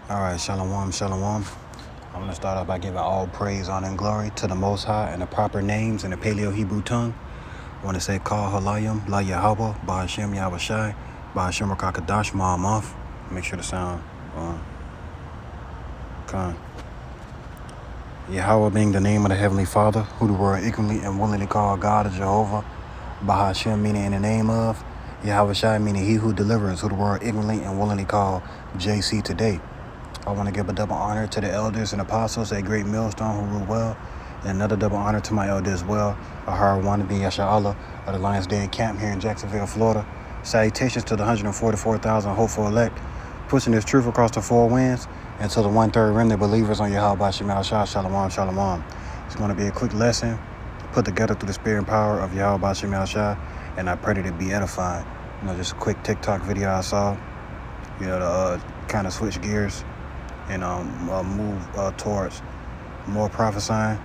All right, shalom, shalom. I'm going to start off by giving all praise, honor, and glory to the Most High and the proper names in the Paleo-Hebrew tongue. I want to say, Kal Halayim, La Yahweh, Ba'ashem Yahweh Shai, Ba'ashem Rakakadash, Ma'amoth. Make sure the sound con. Yahweh being the name of the Heavenly Father, who the world ignorantly and willingly call God or Jehovah. Ba'ashem meaning in the name of. Yahweh Shai meaning he who delivers, who the world ignorantly and willingly call JC today. I want to give a double honor to the elders and apostles at Great Millstone who rule well, and another double honor to my elder as well, Ahar Wannabe Yasha Allah of the Lions Den Camp here in Jacksonville, Florida. Salutations to the 144,000 hopeful elect, pushing this truth across the four winds, and to the 1/3 remnant believers on Yahweh Shemal Shah, Shalom, Shalom. It's going to be a quick lesson put together through the spirit and power of Yahweh Shemal Shah, and I pray that it be edifying. Just a quick TikTok video I saw, to kind of switch gears and move towards more prophesying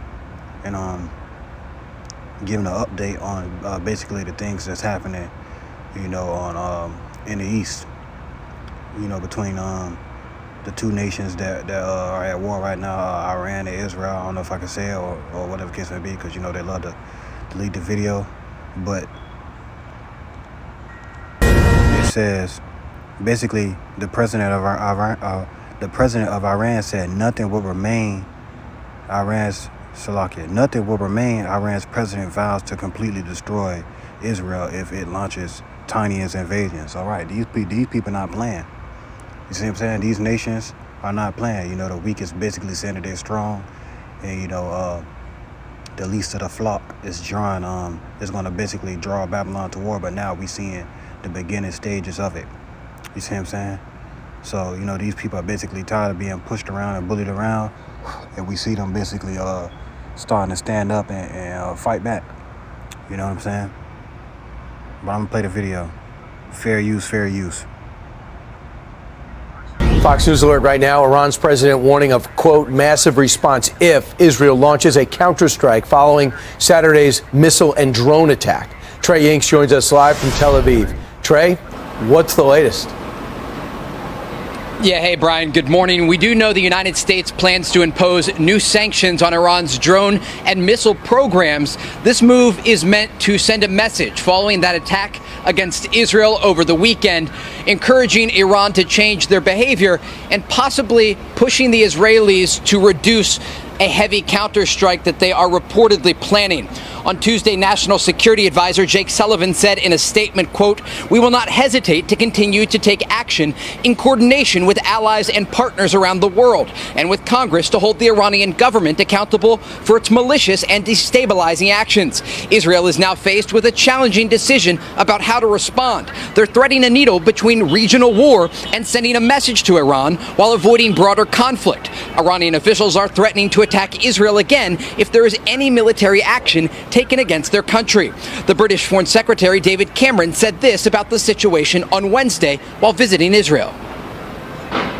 and giving an update on basically the things that's happening, on in the East, between the two nations that are at war right now, Iran and Israel. I don't know if I can say it or whatever the case may be, because they love to delete the video, but it says basically the president of Iran said nothing will remain Iran's president vows to completely destroy Israel if it launches tiniest invasions. All right, these people not playing. You see what I'm saying? These nations are not playing. The weakest basically saying that they're strong, and the least of the flock is drawing. Is going to basically draw Babylon to war. But now we seeing the beginning stages of it. You see what I'm saying? So, these people are basically tired of being pushed around and bullied around, and we see them basically starting to stand up and fight back. You know what I'm saying? But I'm going to play the video. Fair use, fair use. Fox News alert right now. Iran's president warning of, quote, massive response if Israel launches a counterstrike following Saturday's missile and drone attack. Trey Yanks joins us live from Tel Aviv. Trey, what's the latest? Yeah, hey, Brian, good morning. We do know the United States plans to impose new sanctions on Iran's drone and missile programs. This move is meant to send a message following that attack against Israel over the weekend, encouraging Iran to change their behavior and possibly pushing the Israelis to reduce a heavy counterstrike that they are reportedly planning. On Tuesday, National Security Advisor Jake Sullivan said in a statement, quote, "We will not hesitate to continue to take action in coordination with allies and partners around the world and with Congress to hold the Iranian government accountable for its malicious and destabilizing actions." Israel is now faced with a challenging decision about how to respond. They're threading a needle between regional war and sending a message to Iran while avoiding broader conflict. Iranian officials are threatening to attack Israel again if there is any military action taken against their country. The British Foreign Secretary David Cameron said this about the situation on Wednesday while visiting Israel.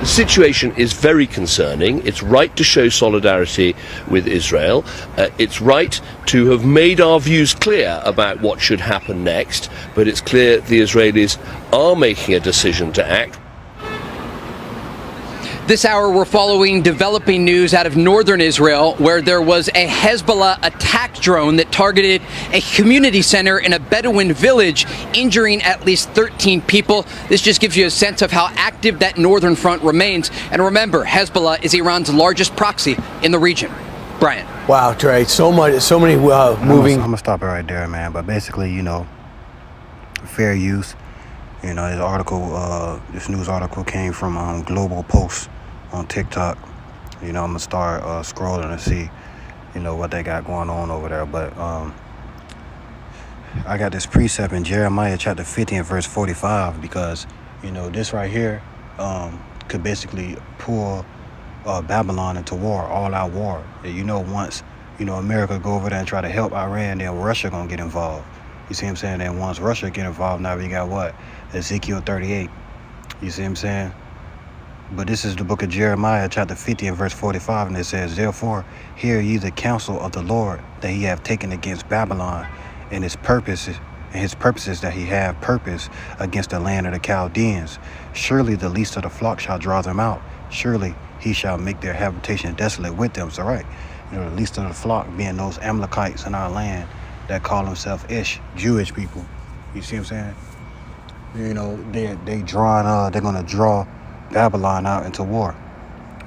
The situation is very concerning. It's right to show solidarity with Israel. It's right to have made our views clear about what should happen next, but it's clear the Israelis are making a decision to act. This hour, we're following developing news out of northern Israel, where there was a Hezbollah attack drone that targeted a community center in a Bedouin village, injuring at least 13 people. This just gives you a sense of how active that northern front remains. And remember, Hezbollah is Iran's largest proxy in the region. Brian. Wow, Trey, so many moving. I'm going to stop it right there, man. But basically, fair use. This news article came from Global Post on TikTok. I'm gonna start scrolling and see, what they got going on over there. But I got this precept in Jeremiah chapter 50 and verse 45, because this right here could basically pull Babylon into war, all out war. Once America go over there and try to help Iran, then Russia gonna get involved. You see what I'm saying? And once Russia get involved, now we got what? Ezekiel 38. You see what I'm saying? But this is the book of Jeremiah, chapter 50 and verse 45, and it says, "Therefore, hear ye the counsel of the Lord that he hath taken against Babylon, and his purposes that he hath purpose against the land of the Chaldeans. Surely the least of the flock shall draw them out, Surely he shall make their habitation desolate with them. So right, the least of the flock being those Amalekites in our land that call themselves Jewish people. You see what I'm saying? They're gonna draw Babylon out into war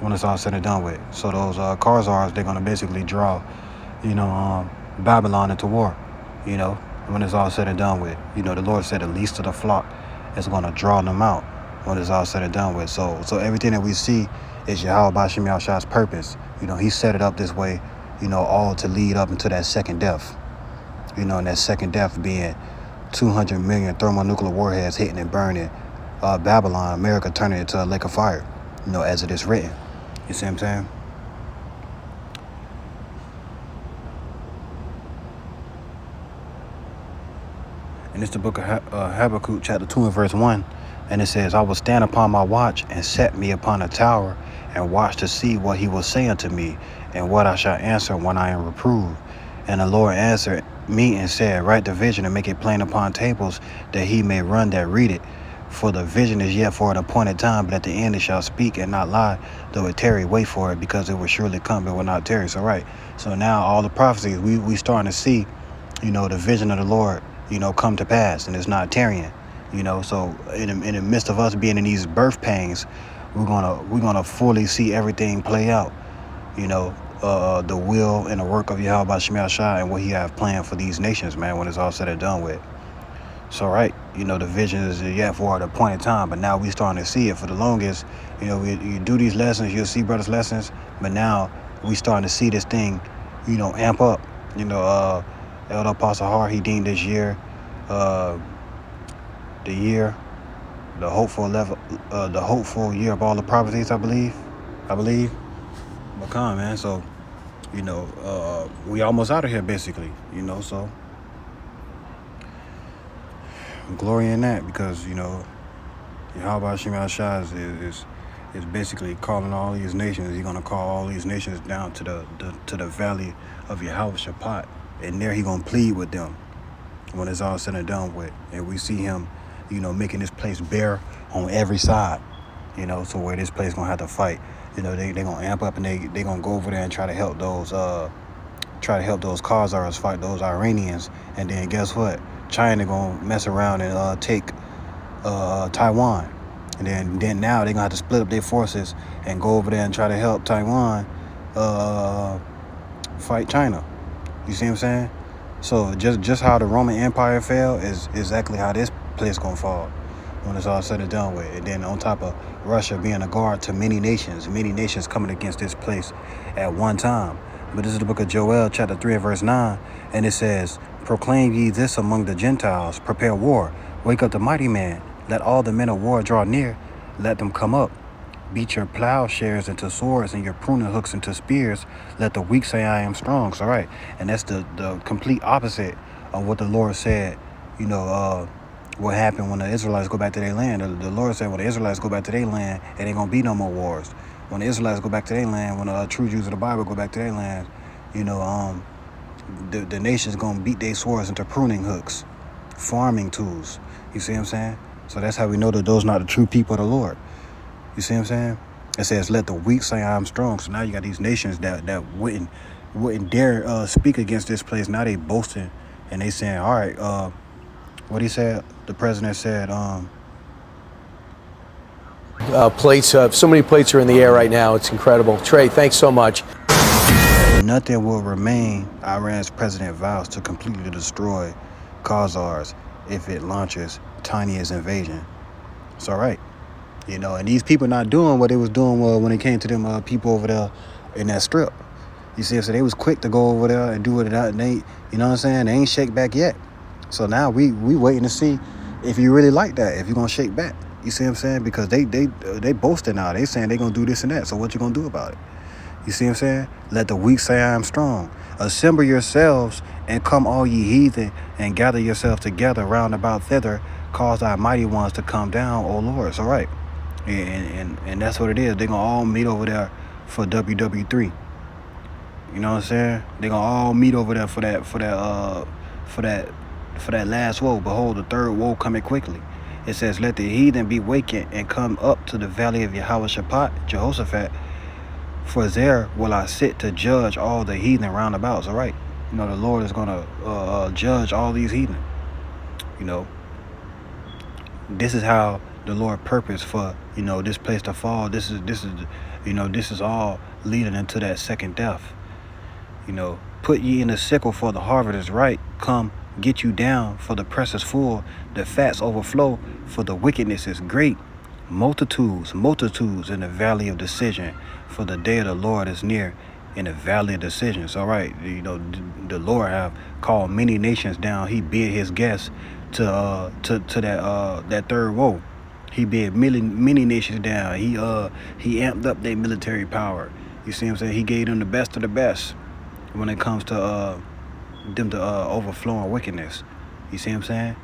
when it's all said and done with. So those Khazars, they're gonna basically draw, Babylon into war. When it's all said and done with. The Lord said the least of the flock is gonna draw them out when it's all said and done with. So everything that we see is Yahweh Bashim Yahshua's purpose. He set it up this way, all to lead up into that second death. And that second death being 200 million thermonuclear warheads hitting and burning Babylon, America turning it into a lake of fire, as it is written. You see what I'm saying? And it's the book of Habakkuk, chapter 2 and verse 1. And it says, I will stand upon my watch and set me upon a tower and watch to see what he will say unto me and what I shall answer when I am reproved. And the Lord answered me and said, write the vision and make it plain upon tables, that he may run that read it. For the vision is yet for an appointed time, but at the end it shall speak and not lie. Though it tarry, wait for it, because it will surely come, it will not tarry. So right. So now all the prophecies, we starting to see, the vision of the Lord, come to pass, and it's not tarrying. So in the midst of us being in these birth pains, we're gonna fully see everything play out. The will and the work of Yahweh Bashim Yahshua and what he have planned for these nations, man, when it's all said and done with. So right, the vision is yet for an appointed time, but now we starting to see it. For the longest, you do these lessons, you'll see brothers' lessons, but now we starting to see this thing, amp up. Elder Apostle Har, he deemed this year, the hopeful year of all the prophecies, I believe. But come, man, so, we almost out of here, basically, so glory in that, because, Yahweh Hashem Yahshua is basically calling all these nations. He's going to call all these nations down to the valley of Yahweh Shaphat, and there he going to plead with them when it's all said and done with. And we see him, making this place bare on every side, so where this place going to have to fight. They going to amp up, and they going to go over there and try to help those Khazars fight those Iranians. And then guess what? China going to mess around and take Taiwan. And then now they're going to have to split up their forces and go over there and try to help Taiwan fight China. You see what I'm saying? So just how the Roman Empire fell is exactly how this place going to fall when it's all said and done with. And then on top of Russia being a guard to many nations coming against this place at one time. But this is the book of Joel, chapter 3 and verse 9. And it says, proclaim ye this among the Gentiles, prepare war. Wake up the mighty man. Let all the men of war draw near. Let them come up. Beat your plowshares into swords and your pruning hooks into spears. Let the weak say, I am strong. So, right. And that's the complete opposite of what the Lord said, what happened when the Israelites go back to their land. The Lord said when the Israelites go back to their land, it ain't going to be no more wars. When the Israelites go back to their land, when the true Jews of the Bible go back to their land, the nation's going to beat their swords into pruning hooks, farming tools. You see what I'm saying? So that's how we know that those are not the true people of the Lord. You see what I'm saying? It says, let the weak say I'm strong. So now you got these nations that wouldn't dare speak against this place. Now they boasting and they saying, all right, what he said, the president said, plates, so many plates are in the air right now. It's incredible. Trey, thanks so much. Nothing will remain. Iran's president vows to completely destroy Khazars if it launches tiniest invasion. It's all right. And these people not doing what they was doing when it came to them people over there in that strip. You see, so they was quick to go over there and do it. And they, you know what I'm saying? They ain't shake back yet. So now we waiting to see if you really like that, if you're going to shake back. You see what I'm saying? Because they boasting now. They saying they going to do this and that. So what you going to do about it? You see what I'm saying? Let the weak say I am strong. Assemble yourselves and come all ye heathen and gather yourselves together round about thither. Cause thy mighty ones to come down, O Lord. So right. And that's what it is. They're going to all meet over there for WW3. You know what I'm saying? They're going to all meet over there for that last woe. Behold, the third woe coming quickly. It says, let the heathen be wakened and come up to the valley of Jehoshaphat, for there will I sit to judge all the heathen round about. All right. The Lord is going to judge all these heathen. This is how the Lord purposed for, this place to fall. This is all leading into that second death. Put ye in the sickle, for the harvest is ripe. Come, get you down, for the press is full. The fats overflow, for the wickedness is great. Multitudes in the valley of decision, for the day of the Lord is near in the valley of decisions. All right, the Lord have called many nations down. He bid his guests to that third woe. He bid many nations down. He amped up their military power. You see what I'm saying? He gave them the best of the best when it comes to them to overflowing wickedness. You see what I'm saying?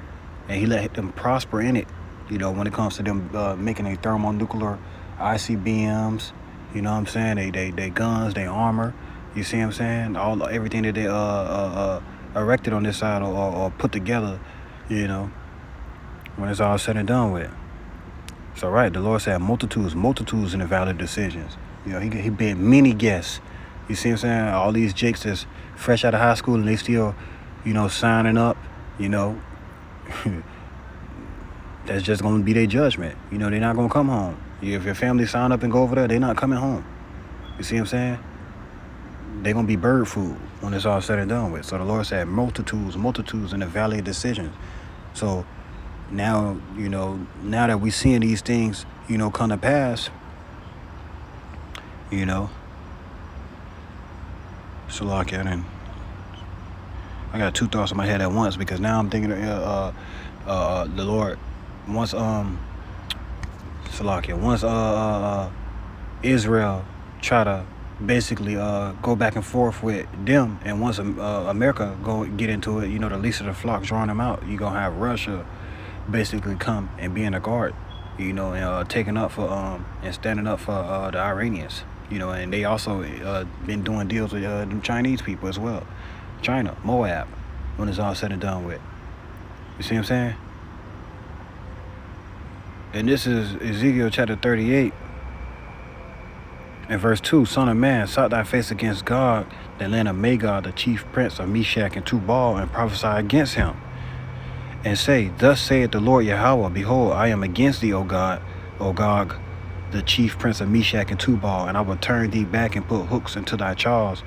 And he let them prosper in it. When it comes to them making a thermonuclear ICBMs, you know what I'm saying? They guns, they armor. You see what I'm saying? Everything that they erected on this side or put together, when it's all said and done with. So right, the Lord said multitudes in the valley of decisions. He bid many guests. You see what I'm saying? All these jakes that's fresh out of high school and they still, signing up, that's just going to be their judgment. They're not going to come home. If your family sign up and go over there, they're not coming home. You see what I'm saying? They're going to be bird food when it's all said and done with. So the Lord said multitudes in the valley of decisions. So now, now that we're seeing these things, come to pass, so like I got two thoughts in my head at once, because now I'm thinking the Lord once Israel try to basically go back and forth with them, and once America go get into it, the least of the flock drawing them out, you're gonna have Russia basically come and be in the guard, and taking up for and standing up for the Iranians, and they also been doing deals with the Chinese people as well. China, Moab, when it's all said and done with. You see what I'm saying? And this is Ezekiel chapter 38 and verse 2. Son of man, set thy face against God, the land of Magog, the chief prince of Meshach and Tubal, and prophesy against him. And say, thus saith the Lord Yahweh, behold, I am against thee, O God, O Gog, the chief prince of Meshach and Tubal, and I will turn thee back and put hooks into thy jaws,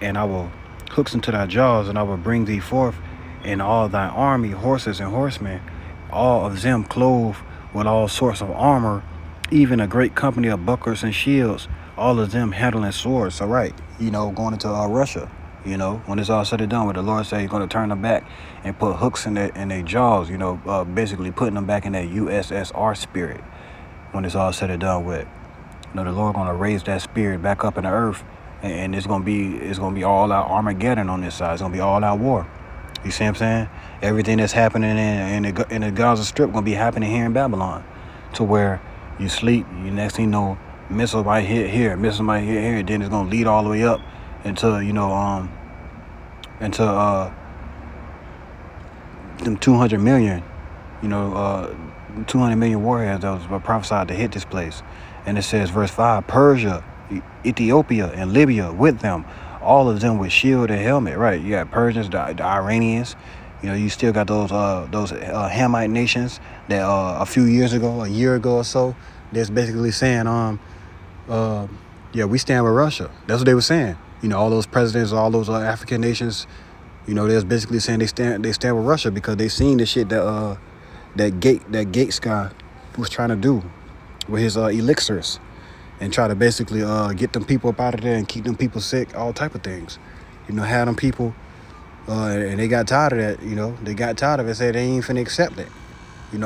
and I will bring thee forth, and all thy army, horses and horsemen, all of them clothed with all sorts of armor, even a great company of bucklers and shields, all of them handling swords. So right, going into Russia, when it's all said and done with, the Lord said he's going to turn them back and put hooks in their jaws, basically putting them back in that USSR spirit when it's all said and done with. The Lord going to raise that spirit back up in the earth, and it's going to be all out Armageddon on this side. It's going to be all out war. You see what I'm saying? Everything that's happening in the Gaza Strip going to be happening here in Babylon, to where you sleep, you next thing you know, missile might hit here, then it's going to lead all the way up until, them 200 million, 200 million warheads that was prophesied to hit this place. And it says, verse 5, Persia, Ethiopia, and Libya with them, all of them with shield and helmet. Right, you got Persians, the Iranians. You still got those Hamite nations that a few years ago, a year ago or so, that's basically saying, we stand with Russia. That's what they were saying. All those presidents, all those African nations, they was basically saying they stand with Russia, because they seen the shit that Gates guy was trying to do with his elixirs, and try to basically get them people up out of there and keep them people sick, all type of things. Had them people, and they got tired of that. They got tired of it, said they ain't finna accept it. They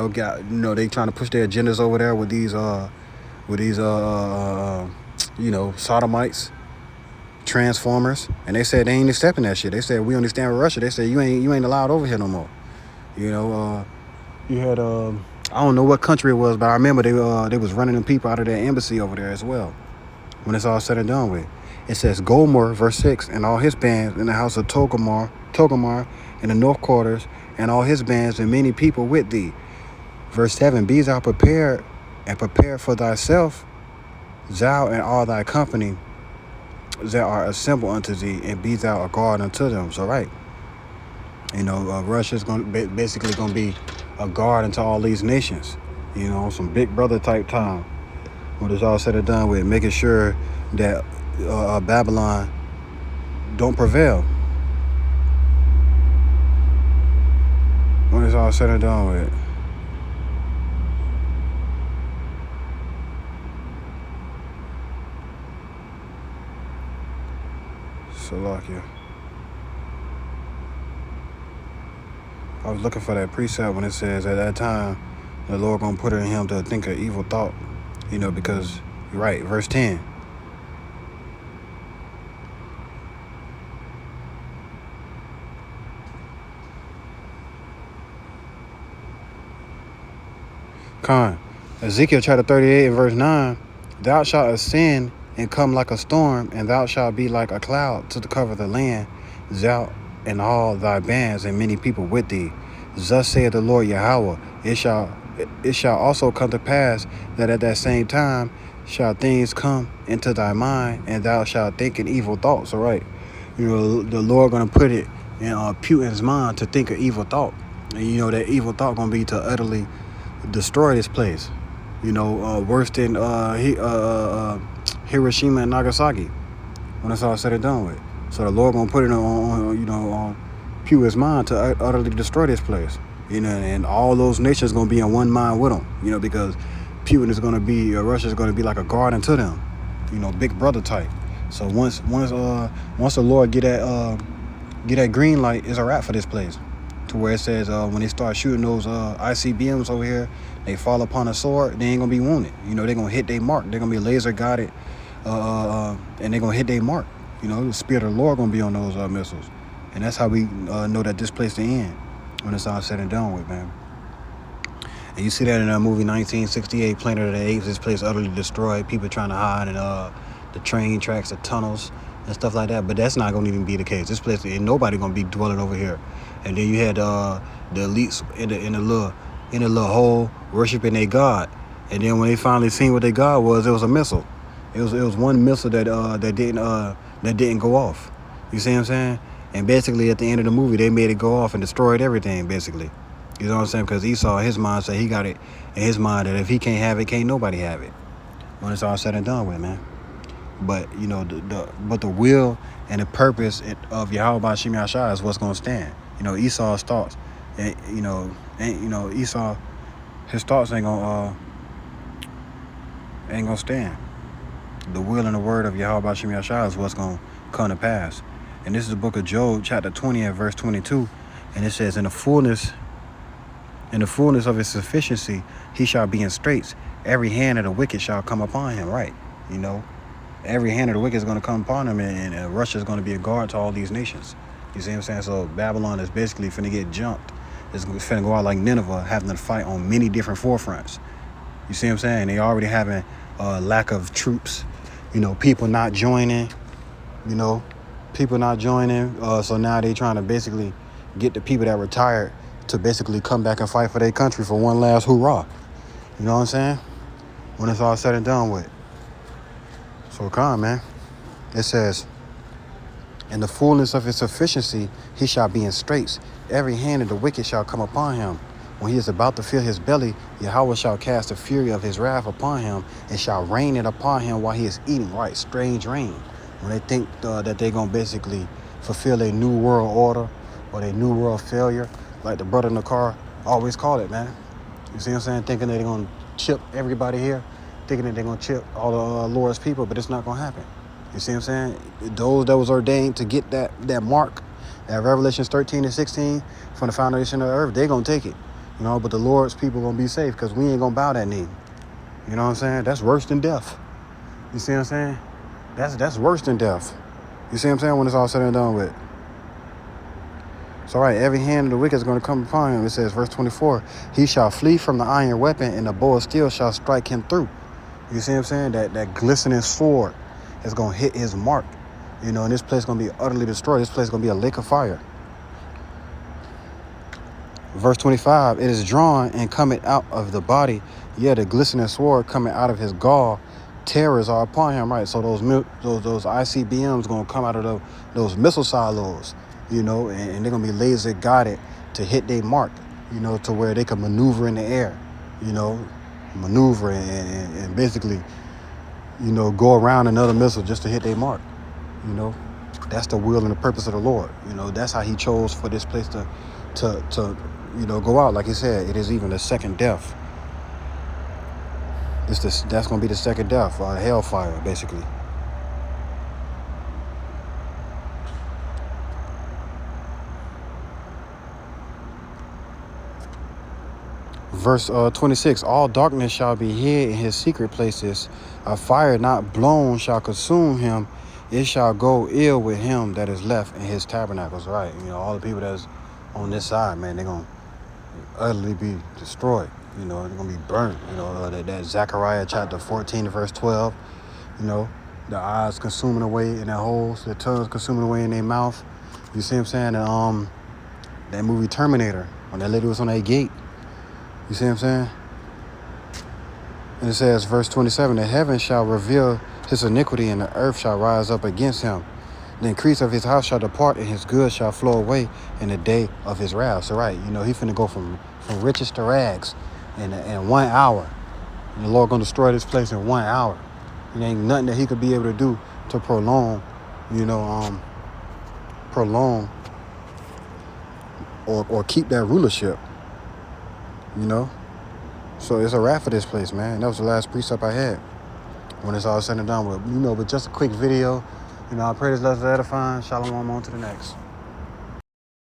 trying to push their agendas over there with these sodomites, transformers, and they said they ain't accepting that shit. They said we understand with Russia. They said you ain't allowed over here no more. You had I don't know what country it was, but I remember they was running them people out of their embassy over there as well. When it's all said and done with, it says Gomer, verse 6, and all his bands in the house of Togomar in the north quarters, and all his bands and many people with thee. Verse 7, be thou prepared and prepare for thyself, thou and all thy company that are assembled unto thee, and be thou a guard unto them. So right, Russia's basically going to be a guard unto all these nations. Some big brother type time. When it's all said and done with, making sure that Babylon don't prevail. When it's all said and done with. Salakia. I was looking for that precept when it says at that time the Lord gonna put it in him to think an evil thought. Because you're right, verse 10. Ezekiel chapter 38 and verse 9, thou shalt ascend and come like a storm, and thou shalt be like a cloud to cover the land, thou and all thy bands and many people with thee. Thus saith the Lord Yahweh, it shall also come to pass that at that same time shall things come into thy mind, and thou shalt think an evil thoughts. All right, the Lord gonna put it in Putin's mind to think an evil thought, and that evil thought gonna be to utterly destroy this place. Worse than Hiroshima and Nagasaki when it's all said and done with. So the Lord gonna put it on Putin's mind to utterly destroy this place. And all those nations gonna be in one mind with them. Because Putin is gonna be, Russia's gonna be like a guard unto them. Big brother type. So once the Lord get that green light, it's a wrap for this place. To where it says when they start shooting those ICBMs over here, they fall upon a sword, they ain't gonna be wounded. They're gonna hit their mark. They're gonna be laser guided, and they're gonna hit their mark. The Spirit of the Lord gonna be on those missiles, and that's how we know that this place to end when it's all said and done with, man. And you see that in that movie 1968, Planet of the Apes. This place utterly destroyed. People trying to hide in the train tracks, the tunnels, and stuff like that. But that's not gonna even be the case. This place, ain't nobody gonna be dwelling over here. And then you had the elites in the little hole worshiping their God. And then when they finally seen what their God was, it was a missile. It was one missile that didn't go off. You see what I'm saying? And basically at the end of the movie, they made it go off and destroyed everything. Basically, you know what I'm saying? Because Esau, in his mind, said he got it in his mind that if he can't have it, can't nobody have it. When it's all said and done with, man. But the will and the purpose of Yahweh B'Shem Yahshua is what's gonna stand. Esau's thoughts, and Esau, his thoughts ain't gonna stand. The will and the word of Yahweh B'Shem Yahshua is what's gonna come to pass. And this is the book of Job, chapter 20 and verse 22, and it says, in the fullness of his sufficiency, he shall be in straits. Every hand of the wicked shall come upon him. Right, every hand of the wicked is going to come upon him, and Russia is going to be a guard to all these nations. You see what I'm saying? So Babylon is basically finna get jumped. It's finna go out like Nineveh, having to fight on many different forefronts. You see what I'm saying? They already having lack of troops. People not joining. So now they trying to basically get the people that retired to basically come back and fight for their country for one last hoorah. You know what I'm saying? When it's all said and done with. So come on, man. It says, in the fullness of his sufficiency, he shall be in straits. Every hand of the wicked shall come upon him. When he is about to fill his belly, Yahweh shall cast the fury of his wrath upon him, and shall rain it upon him while he is eating. Right, strange rain. When they think that they're going to basically fulfill a new world order or a new world failure, like the brother in the car always call it, man. You see what I'm saying? Thinking that they're going to chip everybody here, thinking that they're going to chip all the Lord's people, but it's not going to happen. You see what I'm saying? Those that was ordained to get that mark, that Revelations 13 and 16 from the foundation of the earth, they're going to take it. But the Lord's people going to be safe because we ain't going to bow that knee. You know what I'm saying? That's worse than death. You see what I'm saying? That's worse than death. You see what I'm saying? When it's all said and done with. So, all right, every hand of the wicked is going to come upon him. It says, verse 24, he shall flee from the iron weapon, and the bow of steel shall strike him through. You see what I'm saying? That glistening sword is going to hit his mark. And this place is going to be utterly destroyed. This place is going to be a lake of fire. Verse 25, it is drawn and coming out of the body, yeah, the glistening sword coming out of his gall. Terrors are upon him, right? So those ICBMs gonna come out of those missile silos, you know, and they're gonna be laser guided to hit their mark, you know, to where they can maneuver in the air, you know, maneuver and basically, you know, go around another missile just to hit their mark, you know. That's the will and the purpose of the Lord, you know. That's how he chose for this place to you know, go out. Like he said, it is even the second death. That's going to be the second death, hellfire, basically. Verse 26, all darkness shall be hid in his secret places. A fire not blown shall consume him. It shall go ill with him that is left in his tabernacles. Right. You know, all the people that's on this side, man, they're going to utterly be destroyed. You know, they're going to be burnt. You know, that Zechariah chapter 14, verse 12, you know, the eyes consuming away in their holes, the tongues consuming away in their mouth. You see what I'm saying? And, that movie Terminator, when that lady was on that gate. You see what I'm saying? And it says, verse 27, the heavens shall reveal his iniquity, and the earth shall rise up against him. The increase of his house shall depart, and his goods shall flow away in the day of his wrath. So, right, you know, he finna go from riches to rags in 1 hour. And the Lord gonna destroy this place in 1 hour. There ain't nothing that he could be able to do to prolong, you know, or keep that rulership, you know. So it's a wrap for this place, man. That was the last precept I had. When it's all said and done with, you know, but just a quick video. You know, I pray this lesson edifying. Shalom, on to the next.